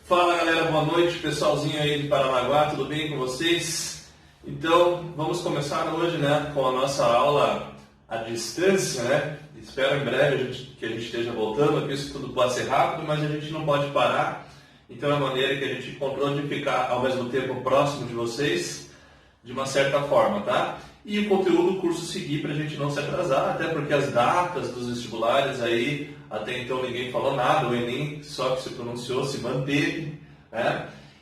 Fala galera, boa noite, pessoalzinho aí de Paranaguá, tudo bem com vocês? Então, vamos começar hoje, com a nossa aula à distância, Espero em breve que a gente esteja voltando, que isso tudo pode ser rápido, mas a gente não pode parar. Então, é a maneira que a gente encontrou de ficar ao mesmo tempo próximo de vocês, de uma certa forma, tá? E o conteúdo do curso seguir para a gente não se atrasar, até porque as datas dos vestibulares aí, até então ninguém falou nada, o Enem só que se pronunciou, se manteve,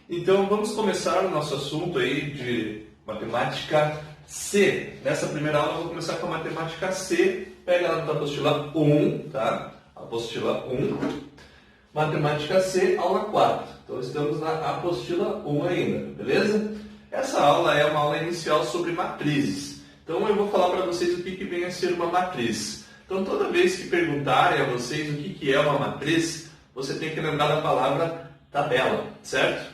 Então vamos começar o nosso assunto aí de matemática C. Nessa primeira aula eu vou começar com a matemática C, pega lá na apostila 1, tá? Apostila 1, matemática C, aula 4. Então estamos na apostila 1 ainda, beleza? Essa aula é uma aula inicial sobre matrizes. Então eu vou falar para vocês o que vem a ser uma matriz. Então toda vez que perguntarem a vocês o que é uma matriz, você tem que lembrar da palavra tabela, certo?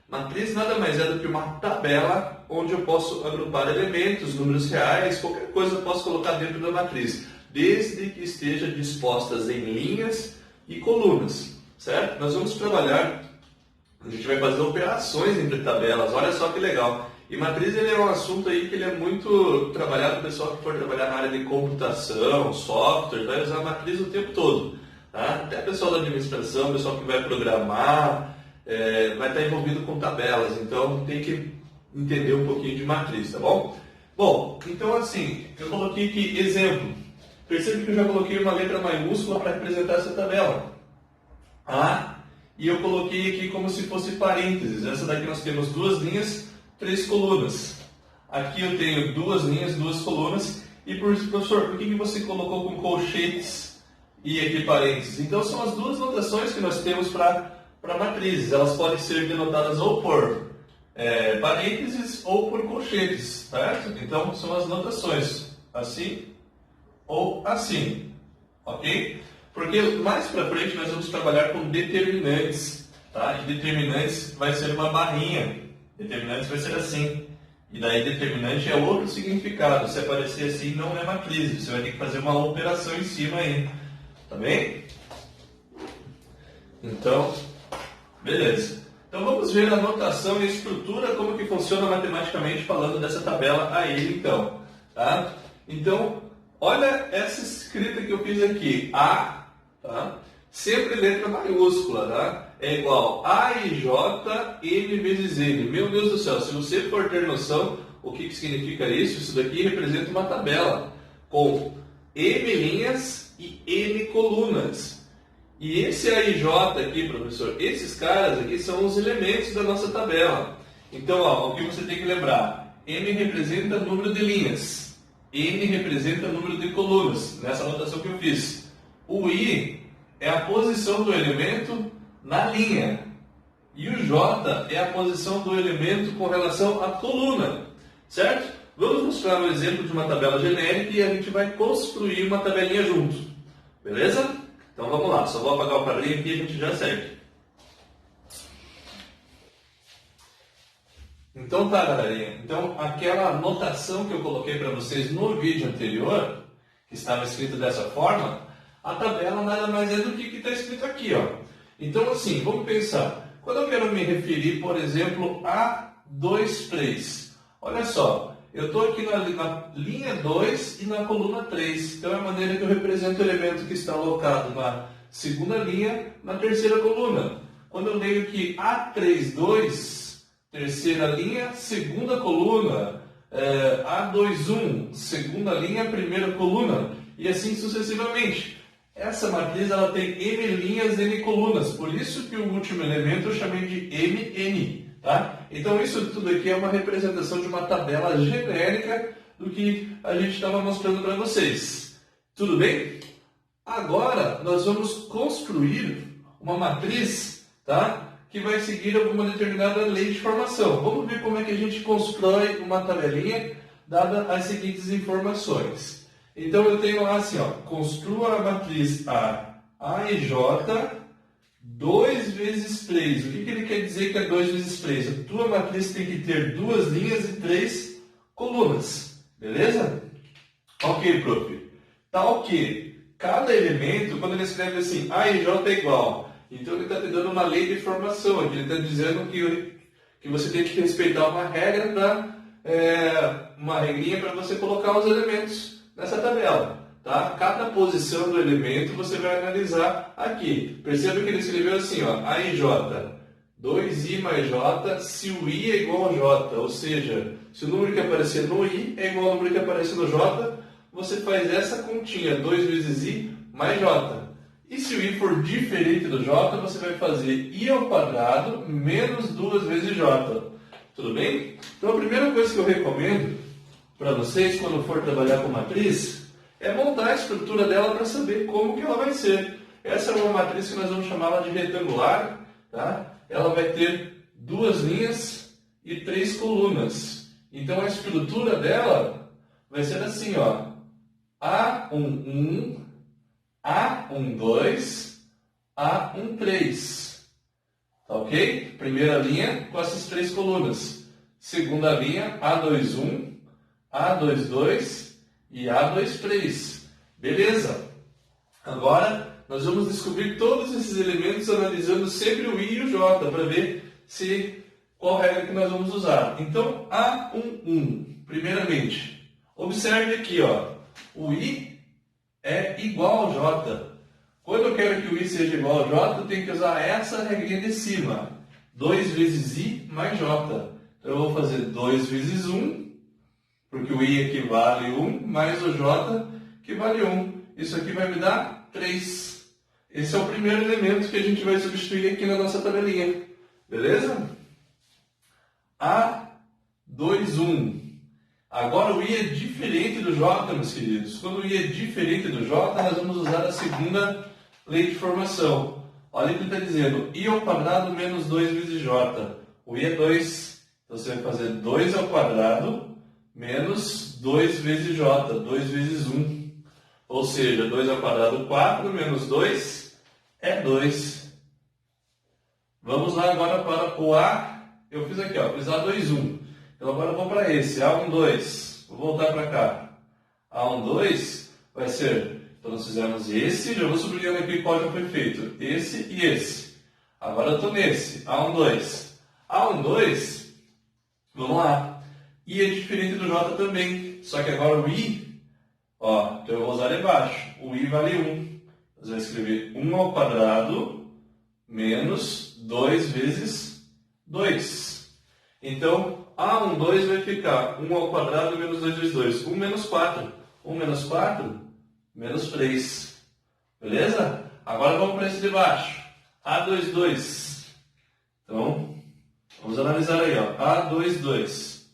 Matriz nada mais é do que uma tabela onde eu posso agrupar elementos, números reais, qualquer coisa eu posso colocar dentro da matriz, desde que esteja dispostas em linhas e colunas, certo? Nós vamos trabalhar, a gente vai fazer operações entre tabelas, olha só que legal. E matriz ele é um assunto aí que ele é muito trabalhado, o pessoal que for trabalhar na área de computação, software, vai usar matriz o tempo todo. Tá? Até o pessoal da administração, o pessoal que vai programar, vai estar envolvido com tabelas, então tem que entender um pouquinho de matriz, tá bom? Bom, então assim, eu coloquei aqui exemplo. Percebe que eu já coloquei uma letra maiúscula para representar essa tabela. E eu coloquei aqui como se fosse parênteses. Essa daqui nós temos duas linhas, 3 colunas. Aqui eu tenho duas linhas, 2 colunas. E professor, por que você colocou com colchetes e aqui parênteses? Então são as duas notações que nós temos para matrizes. Elas podem ser denotadas ou por parênteses ou por colchetes, certo? Então são as notações, assim ou assim, ok? Porque mais para frente nós vamos trabalhar com determinantes, tá? E determinantes vai ser uma barrinha. Determinantes vai ser assim. E daí determinante é outro significado. Se aparecer assim, não é matriz. Você vai ter que fazer uma operação em cima aí. Tá bem? Então, beleza. Então vamos ver a notação e a estrutura, como que funciona matematicamente falando dessa tabela aí, então. Tá? Então, olha essa escrita que eu fiz aqui. A, tá? Sempre letra maiúscula, tá? É igual a e J, M vezes N. Meu Deus do céu, se você for ter noção o que significa isso daqui representa uma tabela com M linhas e N colunas. E esse A e J aqui, professor, esses caras aqui são os elementos da nossa tabela. Então, o que você tem que lembrar? M representa número de linhas, N representa número de colunas, nessa anotação que eu fiz. O I é a posição do elemento na linha. E o J é a posição do elemento com relação à coluna. Certo? Vamos mostrar um exemplo de uma tabela genérica e a gente vai construir uma tabelinha junto. Beleza? Então vamos lá. Só vou apagar o padrinho aqui e a gente já segue. Então tá, galerinha. Então aquela anotação que eu coloquei para vocês no vídeo anterior, que estava escrito dessa forma, a tabela nada mais é do que está escrito aqui, ó. Então, assim, vamos pensar. Quando eu quero me referir, por exemplo, a 2, 3. Olha só, eu estou aqui na linha 2 e na coluna 3. Então, é a maneira que eu represento o elemento que está alocado na segunda linha, na terceira coluna. Quando eu leio aqui A3, 2, terceira linha, segunda coluna. A2, 1, segunda linha, primeira coluna. E assim sucessivamente. Essa matriz ela tem M linhas, N colunas, por isso que o último elemento eu chamei de MN. Tá? Então isso tudo aqui é uma representação de uma tabela genérica do que a gente estava mostrando para vocês. Tudo bem? Agora nós vamos construir uma matriz, tá? Que vai seguir alguma determinada lei de formação. Vamos ver como é que a gente constrói uma tabelinha dada as seguintes informações. Então eu tenho lá assim, construa a matriz A e J, 2 vezes 3. O que ele quer dizer que é 2 vezes 3? A tua matriz tem que ter 2 linhas e 3 colunas. Beleza? Ok, prof. Tal que cada elemento, quando ele escreve assim, A e J é igual, Então ele está te dando uma lei de formação aqui, ele está dizendo que você tem que respeitar uma regra uma regrinha para você colocar os elementos nessa tabela. Tá? Cada posição do elemento você vai analisar aqui. Perceba que ele escreveu assim, ó, A e J, 2i mais j se o i é igual a j, ou seja, se o número que aparecer no i é igual ao número que aparece no j, você faz essa continha, 2 vezes i mais j. E se o i for diferente do j, você vai fazer i ao quadrado menos 2 vezes j. Tudo bem? Então a primeira coisa que eu recomendo para vocês, quando for trabalhar com matriz, é montar a estrutura dela para saber como que ela vai ser. Essa é uma matriz que nós vamos chamá-la de retangular, tá? Ela vai ter 2 linhas e 3 colunas. Então a estrutura dela vai ser assim, ó. A11, A12, A13. Tá ok? Primeira linha com essas 3 colunas. Segunda linha, A21, A22 e A23. Beleza? Agora nós vamos descobrir todos esses elementos analisando sempre o i e o j para ver qual regra que nós vamos usar. Então, A11. Primeiramente, observe aqui, ó, o i é igual ao j. Quando eu quero que o i seja igual ao j, eu tenho que usar essa regrinha de cima. 2 vezes i mais j. Então eu vou fazer 2 vezes 1, porque o i equivale a 1, mais o j equivale a 1. Isso aqui vai me dar 3. Esse é o primeiro elemento que a gente vai substituir aqui na nossa tabelinha. Beleza? A21. Agora o i é diferente do j, meus queridos. Quando o i é diferente do j, nós vamos usar a segunda lei de formação. Olha o que ele está dizendo. I ao quadrado menos 2 vezes j. O i é 2. Então você vai fazer 2 ao quadrado menos 2 vezes j. 2 vezes 1. Ou seja, 2 ao quadrado 4 menos 2 é 2. Vamos lá agora para o A. Eu fiz aqui, ó, fiz A21. Então agora eu vou para esse, A12. Vou voltar para cá. A12 vai ser, então nós fizemos esse, já vou sublinhando aqui qual já foi feito. Esse e esse. Agora eu estou nesse, A12. A12, vamos lá. I é diferente do J também, só que agora o I, ó, então eu vou usar ali embaixo. O I vale 1. Você vai escrever 1 ao quadrado menos 2 vezes 2. Então, A12 vai ficar 1 ao quadrado menos 2 vezes 2. 1 menos 4. 1 menos 4, menos 3. Beleza? Agora vamos para esse de baixo. A22. Então, vamos analisar aí, ó. A22.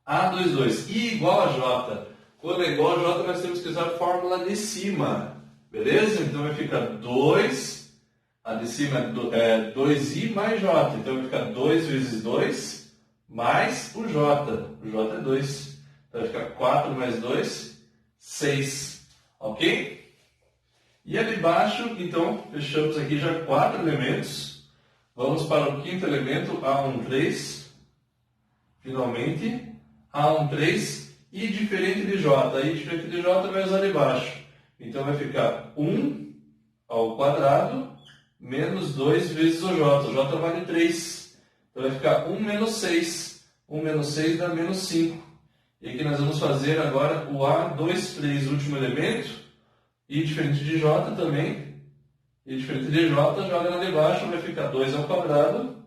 A22. I igual a J. Quando é igual a J, nós temos que usar a fórmula de cima. Beleza? Então vai ficar 2. A de cima é 2i mais j. Então vai ficar 2 vezes 2 mais o j. O j é 2. Então vai ficar 4 mais 2, 6. Ok? E ali embaixo, então, fechamos aqui já 4 elementos. Vamos para o quinto elemento, A13. Finalmente, A13 e diferente de j. I diferente de j vai usar ali embaixo. Então vai ficar 1 ao quadrado menos 2 vezes o j. O j vale 3. Então vai ficar 1 menos 6. 1 menos 6 dá menos 5. E aqui nós vamos fazer agora o A23, último elemento. I diferente de j também. I diferente de j, joga lá de baixo, vai ficar 2 ao quadrado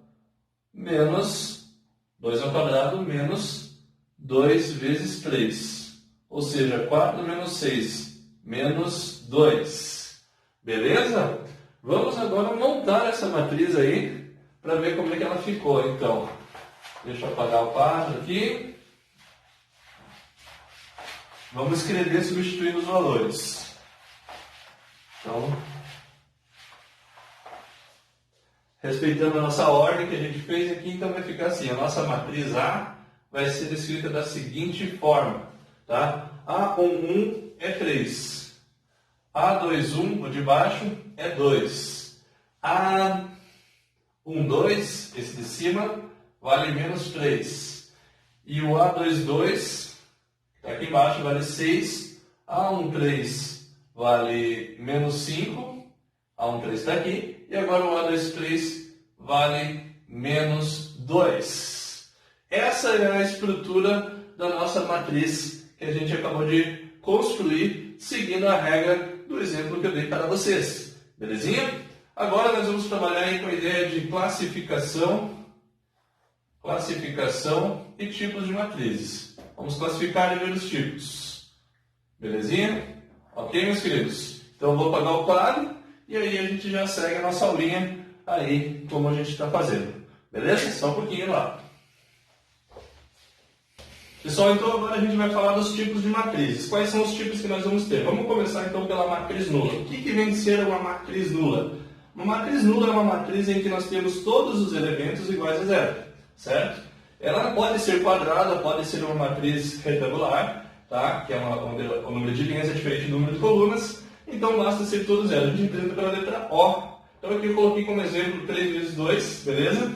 menos 2 ao quadrado menos 2 vezes 3. Ou seja, 4 menos 6 menos 2. Beleza? Vamos agora montar essa matriz aí para ver como é que ela ficou. Então, deixa eu apagar o quadro aqui. Vamos escrever substituindo os valores. Então, respeitando a nossa ordem que a gente fez aqui, então vai ficar assim. A nossa matriz A vai ser escrita da seguinte forma. Tá? A11 é 3. A21, o de baixo, é 2. A12, esse de cima, vale menos 3. E o A22, que está aqui embaixo, vale 6. A13 vale menos 5. A13 está aqui. e agora o A vezes 3 vale menos 2. Essa é a estrutura da nossa matriz que a gente acabou de construir, seguindo a regra do exemplo que eu dei para vocês. Belezinha? Agora nós vamos trabalhar aí com a ideia de classificação e tipos de matrizes. Vamos classificar e ver os tipos. Belezinha? Ok, meus queridos? Então eu vou apagar o quadro e aí a gente já segue a nossa aulinha aí como a gente está fazendo. Beleza? Só um pouquinho lá. Pessoal, então agora a gente vai falar dos tipos de matrizes. Quais são os tipos que nós vamos ter? Vamos começar então pela matriz nula. O que vem ser uma matriz nula? Uma matriz nula é uma matriz em que nós temos todos os elementos iguais a zero, certo? Ela pode ser quadrada, pode ser uma matriz retangular, tá? Que é o número de linhas é diferente do número de colunas, então basta ser todo zero. A gente representa pela letra O. Então aqui eu coloquei como exemplo 3 vezes 2, beleza?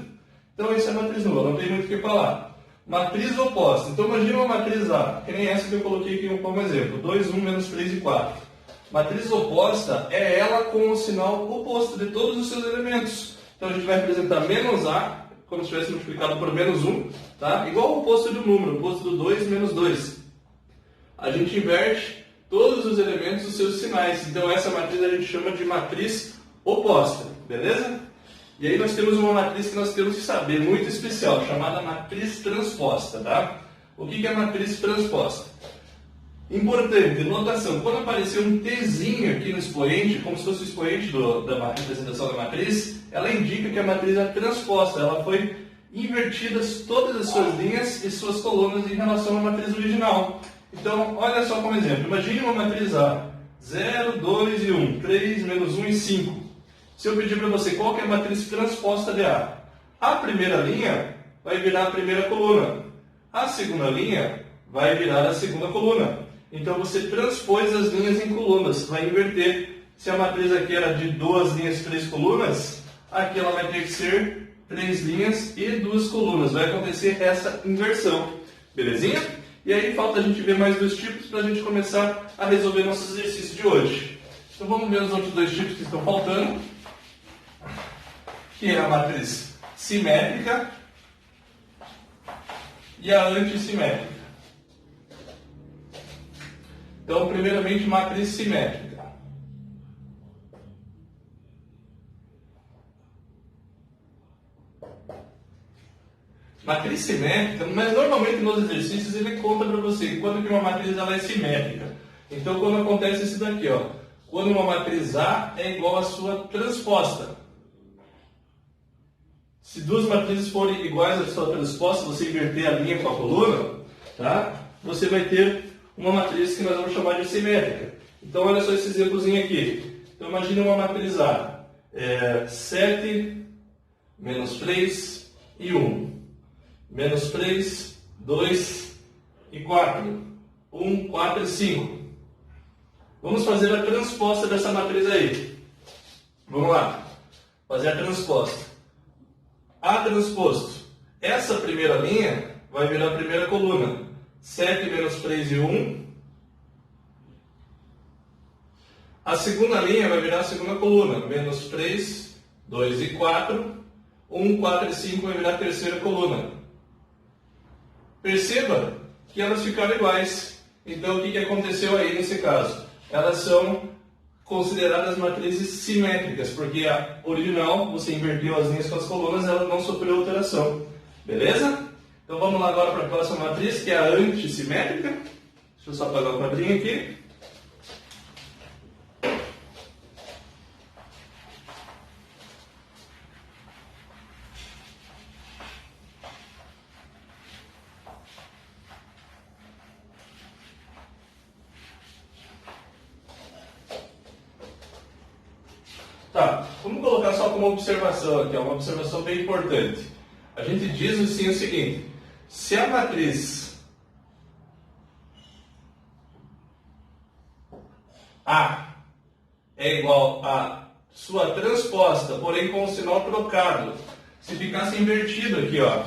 Então isso é matriz nula, não tem muito o que falar. Matriz oposta. Então imagina uma matriz A, que nem essa que eu coloquei aqui como exemplo. 2, 1, menos 3 e 4. Matriz oposta é ela com o sinal oposto de todos os seus elementos. Então a gente vai representar menos A, como se tivesse multiplicado por menos 1, tá? Igual o oposto do número, o oposto do 2 menos 2. A gente inverte todos os elementos dos seus sinais. Então essa matriz a gente chama de matriz oposta, beleza? E aí nós temos uma matriz que nós temos que saber, muito especial, chamada matriz transposta, tá? O que é matriz transposta? Importante, notação, quando aparecer um Tzinho aqui no expoente, como se fosse o expoente da representação da matriz, ela indica que a matriz é transposta, ela foi invertidas todas as suas linhas e suas colunas em relação à matriz original. Então, olha só como exemplo, imagine uma matriz A, 0, 2 e 1, 3, menos 1 e 5. Se eu pedir para você qual que é a matriz transposta de a primeira linha vai virar a primeira coluna. A segunda linha vai virar a segunda coluna. Então você transpôs as linhas em colunas, vai inverter. Se a matriz aqui era de 2 linhas e 3 colunas, aqui ela vai ter que ser 3 linhas e 2 colunas. Vai acontecer essa inversão. Belezinha? E aí falta a gente ver mais 2 tipos para a gente começar a resolver nosso exercício de hoje. Então vamos ver os outros 2 tipos que estão faltando, que é a matriz simétrica e a antissimétrica. Então, primeiramente, matriz simétrica. Matriz simétrica, mas normalmente nos exercícios ele conta para você quando que uma matriz ela é simétrica. Então, quando acontece isso daqui, ó, quando uma matriz A é igual à sua transposta. Se 2 matrizes forem iguais à sua transposta, você inverter a linha com a coluna, tá? Você vai ter uma matriz que nós vamos chamar de simétrica. Então, olha só esse exemplozinho aqui. Então, imagine uma matriz A. 7, menos 3 e 1. Menos 3, 2 e 4. 1, 4 e 5. Vamos fazer a transposta dessa matriz aí. Vamos lá. Fazer a transposta. A transposto. Essa primeira linha vai virar a primeira coluna. 7 menos 3 e 1. A segunda linha vai virar a segunda coluna. Menos 3, 2 e 4. 1, 4 e 5 vai virar a terceira coluna. Perceba que elas ficaram iguais. Então, o que aconteceu aí nesse caso? Elas são consideradas matrizes simétricas, porque a original, você inverteu as linhas com as colunas, ela não sofreu alteração. Beleza? Então vamos lá agora para a próxima matriz, que é a antissimétrica. Deixa eu só apagar o quadrinho aqui. Tá, vamos colocar só como observação aqui, uma observação bem importante. A gente diz assim o seguinte: se a matriz A é igual a sua transposta, porém com o sinal trocado, se ficasse invertido aqui, ó,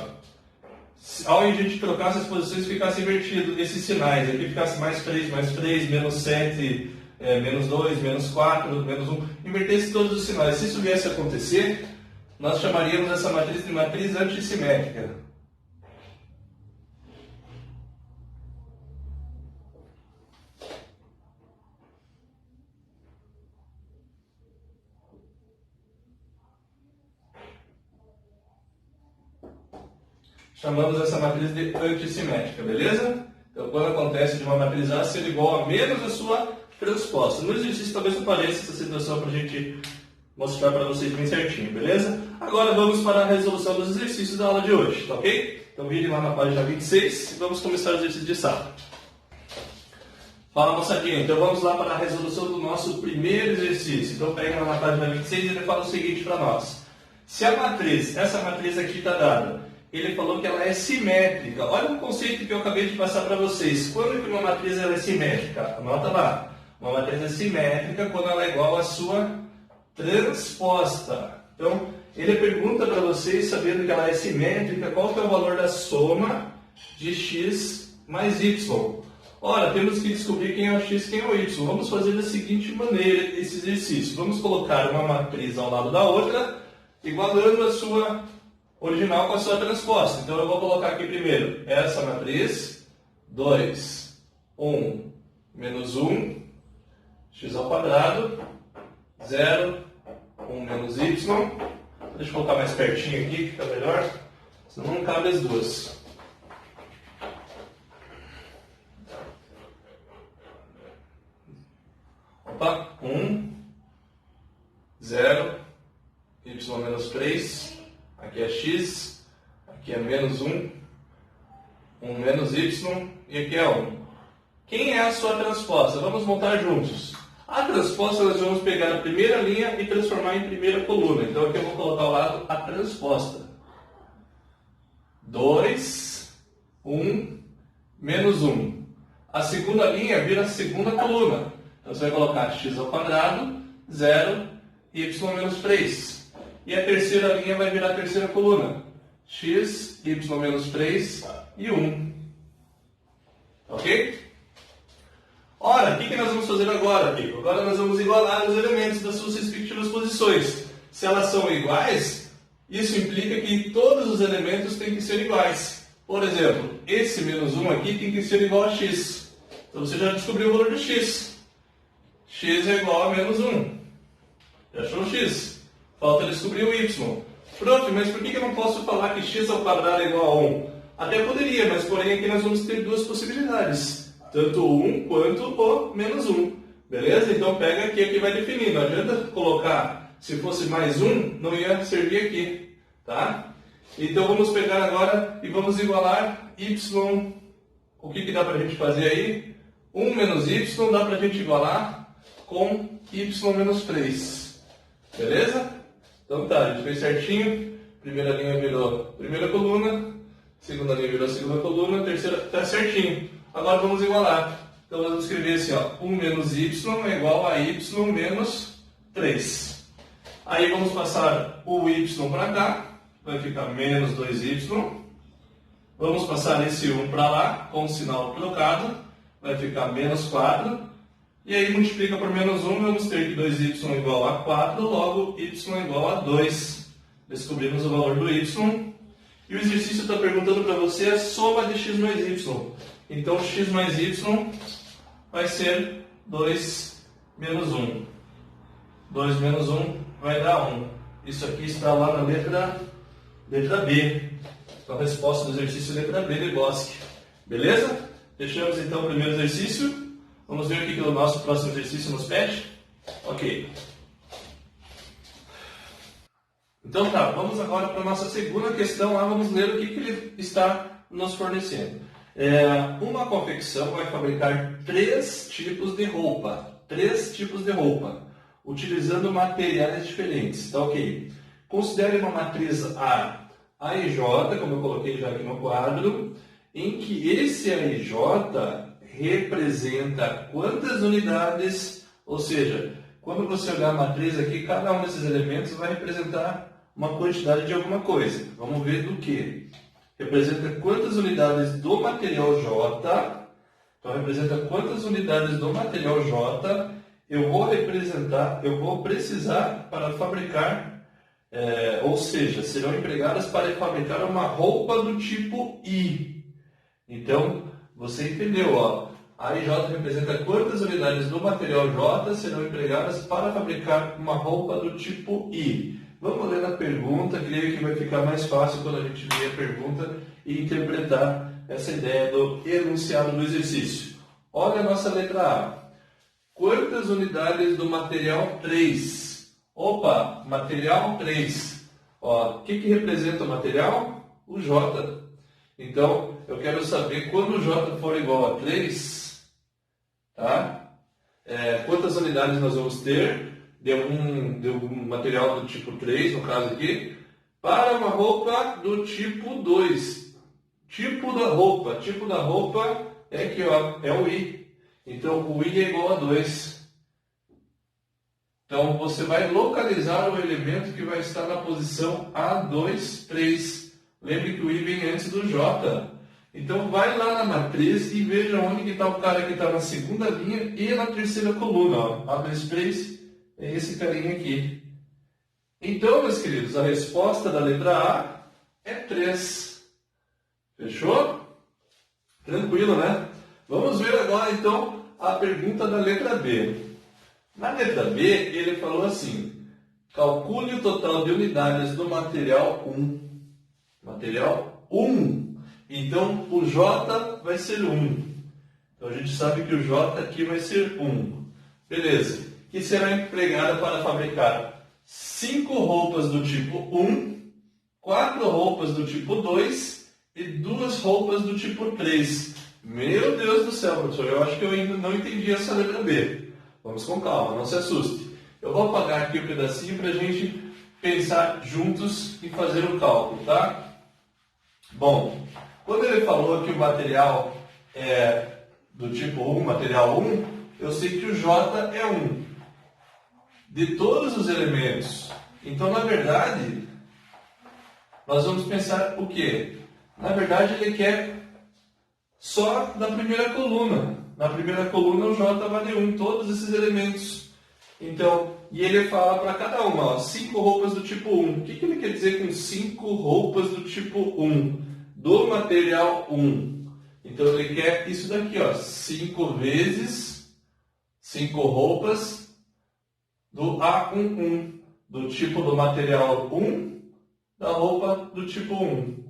ao invés de trocar essas posições, ficasse invertido esses sinais, aqui ficasse mais 3, menos 7, menos 2, menos 4, menos 1, invertesse todos os sinais. Se isso viesse a acontecer, nós chamaríamos essa matriz de matriz antissimétrica. Chamamos essa matriz de antissimétrica, beleza? Então, quando acontece de uma matriz A ser igual a menos a sua transposta. No exercício talvez apareça essa situação para a gente mostrar para vocês bem certinho, beleza? Agora vamos para a resolução dos exercícios da aula de hoje, tá ok? Então virem lá na página 26 e vamos começar o exercício de sábado. Fala, moçadinha, então vamos lá para a resolução do nosso primeiro exercício. Então pega lá na página 26 e ele fala o seguinte para nós. Se a matriz, essa matriz aqui está dada, ele falou que ela é simétrica. Olha um conceito que eu acabei de passar para vocês. Quando que uma matriz ela é simétrica? Anota lá. Uma matriz é simétrica quando ela é igual à sua transposta. Então, ele pergunta para vocês, sabendo que ela é simétrica, qual que é o valor da soma de x mais y. Ora, temos que descobrir quem é o x e quem é o y. Vamos fazer da seguinte maneira esse exercício. Vamos colocar uma matriz ao lado da outra, igualando a sua original com a sua transposta. Então eu vou colocar aqui primeiro essa matriz, 2, 1, menos 1, x ao quadrado, 0, 1 menos y. Deixa eu colocar mais pertinho aqui, que fica melhor, senão não cabe as duas. Opa, 1, 0, y menos 3. Aqui é x, aqui é menos 1, 1 menos y, e aqui é 1. Quem é a sua transposta? Vamos montar juntos. A transposta nós vamos pegar a primeira linha e transformar em primeira coluna. Então aqui eu vou colocar ao lado a transposta. 2, 1, menos 1. A segunda linha vira a segunda coluna. Então você vai colocar x ao quadrado, 0, y menos 3. E a terceira linha vai virar a terceira coluna. X, y menos 3 e 1. Ok? Ora, o que nós vamos fazer agora, Pico? Agora nós vamos igualar os elementos das suas respectivas posições. Se elas são iguais, isso implica que todos os elementos têm que ser iguais. Por exemplo, esse menos 1 aqui tem que ser igual a x. Então você já descobriu o valor de x. X é igual a menos 1. Já achou o x? Falta descobrir o y. Pronto, mas por que eu não posso falar que x ao quadrado é igual a 1? Até poderia, mas porém aqui nós vamos ter duas possibilidades. Tanto o 1 quanto o menos 1. Beleza? Então pega aqui, aqui vai definir. Não adianta colocar, se fosse mais 1, não ia servir aqui. Tá? Então vamos pegar agora e vamos igualar y. O que dá para a gente fazer aí? 1 menos y dá para a gente igualar com y menos 3. Beleza? Então tá, a gente fez certinho. Primeira linha virou primeira coluna, segunda linha virou segunda coluna, terceira tá certinho. Agora vamos igualar. Então nós vamos escrever assim, ó, 1 menos y é igual a y menos 3. Aí vamos passar o y para cá, vai ficar menos 2y. Vamos passar esse 1 para lá, com o sinal trocado, vai ficar menos 4. E aí multiplica por menos 1, vamos ter que 2y igual a 4, logo y igual a 2. Descobrimos o valor do y. E o exercício está perguntando para você a soma de x mais y. Então x mais y vai ser 2 menos 1. 2 menos 1 vai dar 1. Isso aqui está lá na letra B. Então a resposta do exercício é letra B de Bosque. Beleza? Fechamos então o primeiro exercício. Vamos ver o que o nosso próximo exercício nos pede? Ok. Então tá, vamos agora para a nossa segunda questão. Lá vamos ler o que ele está nos fornecendo. Uma confecção vai fabricar 3 tipos de roupa. 3 tipos de roupa, utilizando materiais diferentes. Tá ok. Considere uma matriz A e J, como eu coloquei já aqui no quadro, em que esse A e J representa quantas unidades, ou seja, quando você olhar a matriz aqui, cada um desses elementos vai representar uma quantidade de alguma coisa. Vamos ver do que. Representa quantas unidades do material J, então representa quantas unidades do material J eu vou precisar para fabricar, ou seja, serão empregadas para fabricar uma roupa do tipo I. Então, você entendeu, ó. A e J representa quantas unidades do material J serão empregadas para fabricar uma roupa do tipo I. Vamos ler a pergunta, creio que vai ficar mais fácil quando a gente ler a pergunta e interpretar essa ideia do enunciado do exercício. Olha a nossa letra A. Quantas unidades do material 3? Opa, material 3. Ó, o que representa o material? O J. Então, eu quero saber quando o J for igual a 3, tá? Quantas unidades nós vamos ter de um material do tipo 3, no caso aqui, para uma roupa do tipo 2. Tipo da roupa é aqui, ó, é o I. Então, o I é igual a 2. Então, você vai localizar o elemento que vai estar na posição A2, 3. Lembre que o I vem antes do J. Então, vai lá na matriz e veja onde que está o cara que está na segunda linha e na terceira coluna. Ó. A2, 3 é esse carinha aqui. Então, meus queridos, a resposta da letra A é 3. Fechou? Tranquilo, né? Vamos ver agora, então, a pergunta da letra B. Na letra B, ele falou assim: calcule o total de unidades do material 1. Material 1. Então, o J vai ser 1. Então, a gente sabe que o J aqui vai ser 1. Beleza. Que será empregada para fabricar 5 roupas do tipo 1, 4 roupas do tipo 2 e 2 roupas do tipo 3. Meu Deus do céu, professor, eu acho que eu ainda não entendi essa letra B. Vamos com calma, não se assuste. Eu vou apagar aqui o pedacinho para a gente pensar juntos e fazer o cálculo, tá? Bom, quando ele falou que o material é do tipo 1, material 1, eu sei que o J é 1. De todos os elementos. Então, na verdade, nós vamos pensar o quê? Na verdade, ele quer só da primeira coluna. Na primeira coluna, o J vale 1, todos esses elementos. Então, e ele fala para cada uma, ó, 5 roupas do tipo 1. O que ele quer dizer com 5 roupas do tipo 1? Do material 1. Então, ele quer isso daqui, ó, 5 vezes 5 roupas do A11, do tipo do material 1, da roupa do tipo 1.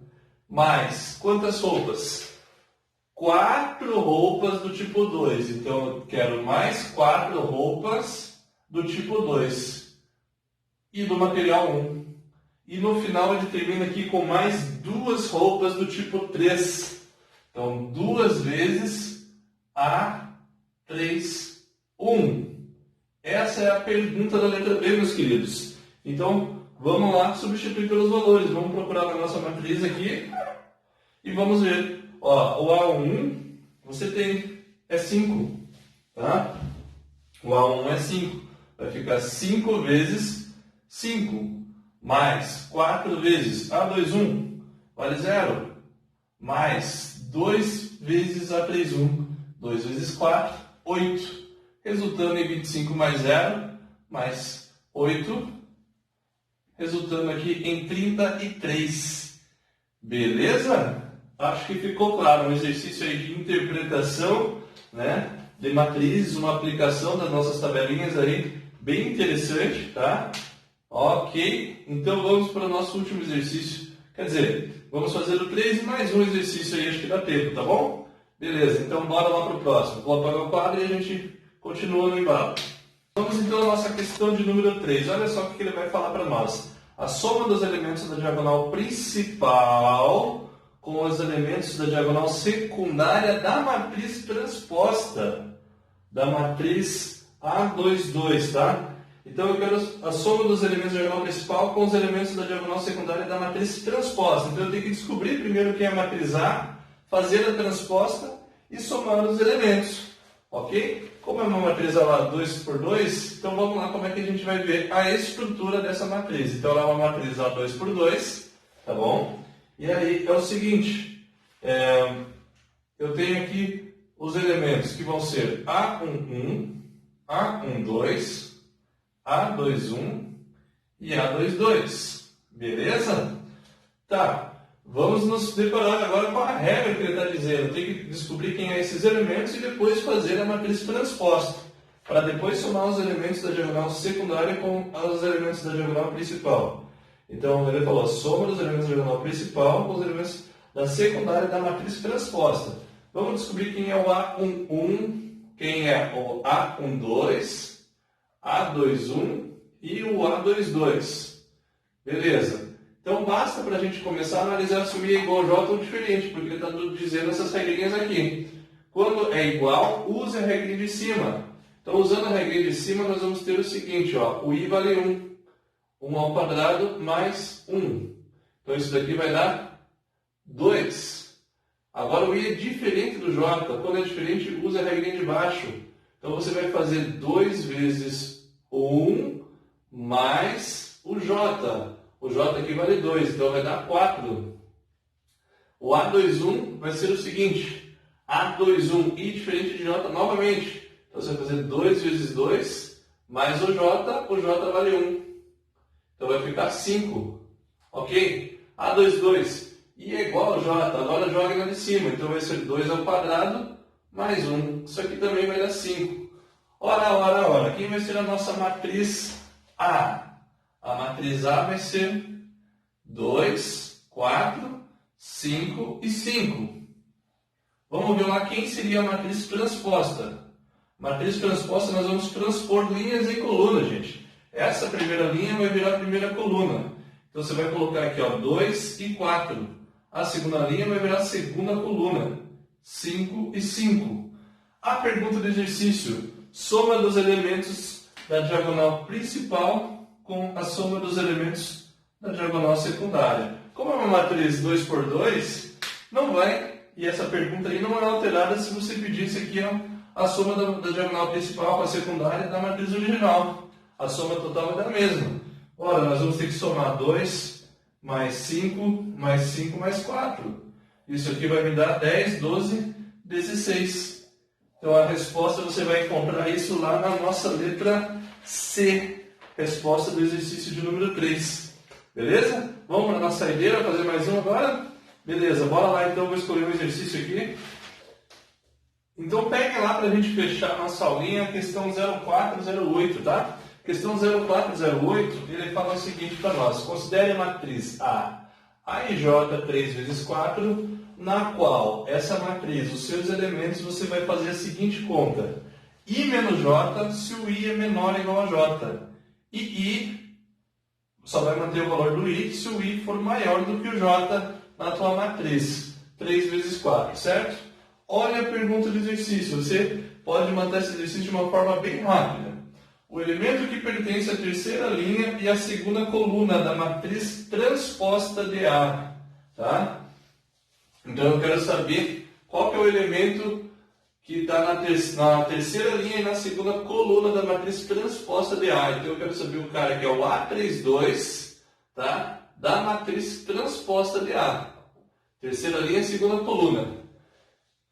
Mais, quantas roupas? 4 roupas do tipo 2. Então, eu quero mais 4 roupas do tipo 2. E do material 1. E no final ele termina aqui com mais 2 roupas do tipo 3. Então, 2 vezes A3, 1. Essa é a pergunta da letra B, meus queridos. Então, vamos lá substituir pelos valores. Vamos procurar na nossa matriz aqui e vamos ver. Ó, o A1 você tem, é 5, tá? O A1 é 5. Vai ficar 5 vezes 5, mais 4 vezes A21, vale 0, mais 2 vezes A31, 2 vezes 4, 8. Resultando em 25 mais 0, mais 8, resultando aqui em 33. Beleza? Acho que ficou claro, um exercício aí de interpretação, né, de matrizes, uma aplicação das nossas tabelinhas aí, bem interessante, tá? Ok, então vamos para o nosso último exercício. Quer dizer, vamos fazer o 3 e mais um exercício aí, acho que dá tempo, tá bom? Beleza, então bora lá para o próximo. Vou apagar o quadro e a gente continua no embalo. Vamos então à nossa questão de número 3. Olha só o que ele vai falar para nós. A soma dos elementos da diagonal principal com os elementos da diagonal secundária da matriz transposta. Da matriz A22, tá? Então eu quero a soma dos elementos da diagonal principal com os elementos da diagonal secundária da matriz transposta. Então eu tenho que descobrir primeiro o que é a matriz A, fazer a transposta e somar os elementos. Ok? Como é uma matriz lá 2 por 2, então vamos lá como é que a gente vai ver a estrutura dessa matriz. Então ela é uma matriz A2 por 2, tá bom? E aí é o seguinte, eu tenho aqui os elementos que vão ser A11, A12, A21 e A22. Beleza? Tá. Vamos nos deparar agora com a regra que ele está dizendo. Tem que descobrir quem é esses elementos e depois fazer a matriz transposta, para depois somar os elementos da diagonal secundária com os elementos da diagonal principal. Então, ele falou, soma dos elementos da diagonal principal com os elementos da secundária da matriz transposta. Vamos descobrir quem é o A11, quem é o A12, A21 e o A22. Beleza. Então, basta para a gente começar a analisar se o I é igual a J ou diferente, porque ele está dizendo essas regrinhas aqui. Quando é igual, use a regrinha de cima. Então, usando a regrinha de cima, nós vamos ter o seguinte, ó, o I vale 1. 1 ao quadrado mais 1. Então, isso daqui vai dar 2. Agora, o I é diferente do J. Quando é diferente, use a regrinha de baixo. Então, você vai fazer 2 vezes 1 mais o J. O J aqui vale 2, então vai dar 4. O A21 vai ser o seguinte, A21, I diferente de J novamente. Então você vai fazer 2 vezes 2, mais o J vale 1. Então vai ficar 5. Ok? A22, I é igual a J, agora joga na de cima. Então vai ser 2 ao quadrado mais 1. Isso aqui também vai dar 5. Ora. Quem vai ser a nossa matriz A? A matriz A vai ser 2, 4, 5 e 5. Vamos ver lá quem seria a matriz transposta. Matriz transposta, nós vamos transpor linhas em coluna, gente. Essa primeira linha vai virar a primeira coluna. Então você vai colocar aqui, ó, 2 e 4. A segunda linha vai virar a segunda coluna. 5 e 5. A pergunta do exercício. Soma dos elementos da diagonal principal com a soma dos elementos da diagonal secundária. Como é uma matriz 2 por 2, não vai, e essa pergunta aí não é alterada se você pedisse aqui a soma da diagonal principal com a secundária da matriz original. A soma total vai dar a mesma. Ora, nós vamos ter que somar 2 mais 5 mais 5 mais 4. Isso aqui vai me dar 10, 12, 16. Então a resposta você vai encontrar isso lá na nossa letra C. Resposta do exercício de número 3. Beleza? Vamos para a nossa saideira fazer mais um agora? Beleza, bora lá então, vou escolher um exercício aqui. Então peguem lá para a gente fechar a nossa aulinha, a questão 0408, tá? Questão 0408, ele fala o seguinte para nós. Considere a matriz A e J 3 vezes 4, na qual essa matriz, os seus elementos, você vai fazer a seguinte conta. I menos J se o I é menor ou igual a J. E I só vai manter o valor do I se o I for maior do que o J na tua matriz. 3 vezes 4, certo? Olha a pergunta do exercício. Você pode manter esse exercício de uma forma bem rápida. O elemento que pertence à terceira linha e à segunda coluna da matriz transposta de A. Tá? Então eu quero saber qual que é o elemento que está na terceira linha e na segunda coluna da matriz transposta de A. Então eu quero saber o cara que é o A32, tá? Da matriz transposta de A. Terceira linha e segunda coluna.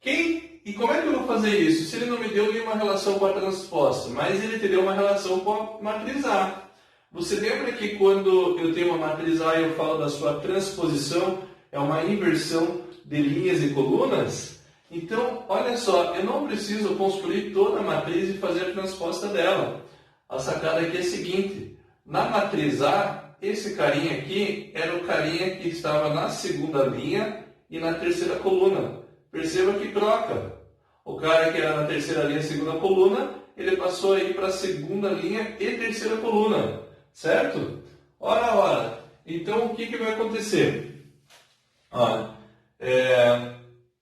E como é que eu vou fazer isso? Se ele não me deu nenhuma relação com a transposta, mas ele te deu uma relação com a matriz A. Você lembra que quando eu tenho uma matriz A e eu falo da sua transposição, é uma inversão de linhas e colunas? Então, olha só, eu não preciso construir toda a matriz e fazer a transposta dela. A sacada aqui é a seguinte, na matriz A, esse carinha aqui era o carinha que estava na segunda linha e na terceira coluna. Perceba que troca. O cara que era na terceira linha e segunda coluna, ele passou aí para a segunda linha e terceira coluna. Certo? Ora. Então, o que vai acontecer? Olha,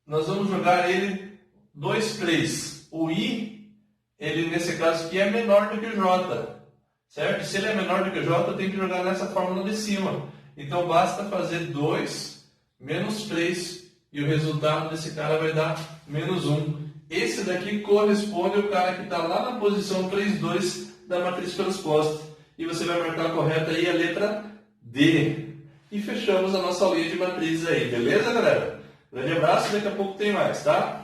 nós vamos jogar ele 2, 3. O I, ele nesse caso aqui é menor do que o J. Certo? Se ele é menor do que o J, tem que jogar nessa fórmula de cima. Então basta fazer 2 menos 3 e o resultado desse cara vai dar menos 1. Esse daqui corresponde ao cara que está lá na posição 3, 2 da matriz transposta. E você vai marcar correta aí a letra D. E fechamos a nossa aulinha de matrizes aí. Beleza, galera? Grande abraço, daqui a pouco tem mais, tá?